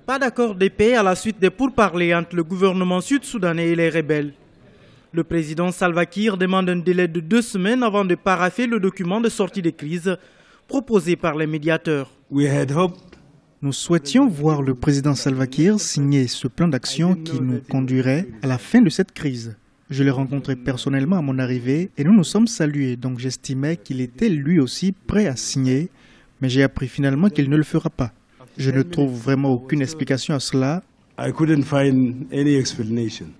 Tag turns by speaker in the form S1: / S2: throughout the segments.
S1: Pas d'accord de paix à la suite des pourparlers entre le gouvernement sud-soudanais et les rebelles. Le président Salva Kiir demande un délai de 2 semaines avant de parapher le document de sortie de crise proposé par les médiateurs.
S2: Nous souhaitions voir le président Salva Kiir signer ce plan d'action qui nous conduirait à la fin de cette crise. Je l'ai rencontré personnellement à mon arrivée et nous nous sommes salués, donc j'estimais qu'il était lui aussi prêt à signer, mais j'ai appris finalement qu'il ne le fera pas. Je ne trouve vraiment aucune explication à cela.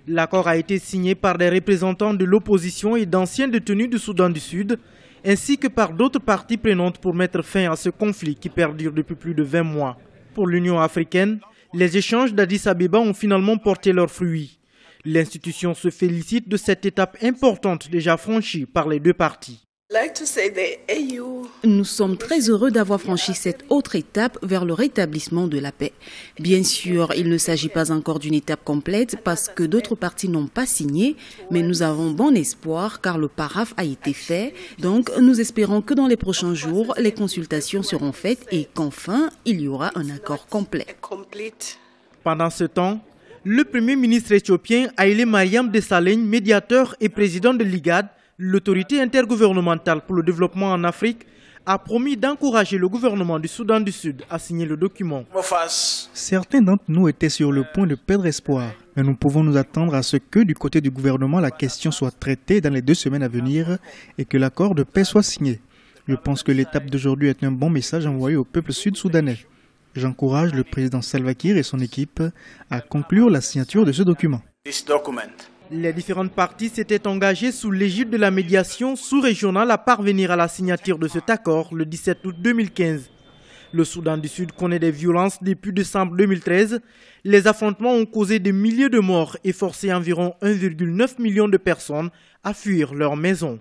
S1: L'accord a été signé par des représentants de l'opposition et d'anciens détenus du Soudan du Sud, ainsi que par d'autres parties prenantes pour mettre fin à ce conflit qui perdure depuis plus de 20 mois. Pour l'Union africaine, les échanges d'Addis Abeba ont finalement porté leurs fruits. L'institution se félicite de cette étape importante déjà franchie par les deux parties.
S3: Nous sommes très heureux d'avoir franchi cette autre étape vers le rétablissement de la paix. Bien sûr, il ne s'agit pas encore d'une étape complète parce que d'autres parties n'ont pas signé, mais nous avons bon espoir car le paraphe a été fait. Donc, nous espérons que dans les prochains jours, les consultations seront faites et qu'enfin, il y aura un accord complet.
S1: Pendant ce temps, le Premier ministre éthiopien Haïlé Mariam Desalegn, médiateur et président de l'IGAD, l'autorité intergouvernementale pour le développement en Afrique, a promis d'encourager le gouvernement du Soudan du Sud à signer le document.
S2: Certains d'entre nous étaient sur le point de perdre espoir, mais nous pouvons nous attendre à ce que du côté du gouvernement la question soit traitée dans les 2 semaines à venir et que l'accord de paix soit signé. Je pense que l'étape d'aujourd'hui est un bon message envoyé au peuple sud-soudanais. J'encourage le président Salva Kiir et son équipe à conclure la signature de ce document.
S1: Les différentes parties s'étaient engagées sous l'égide de la médiation sous-régionale à parvenir à la signature de cet accord le 17 août 2015. Le Soudan du Sud connaît des violences depuis décembre 2013. Les affrontements ont causé des milliers de morts et forcé environ 1,9 million de personnes à fuir leur maison.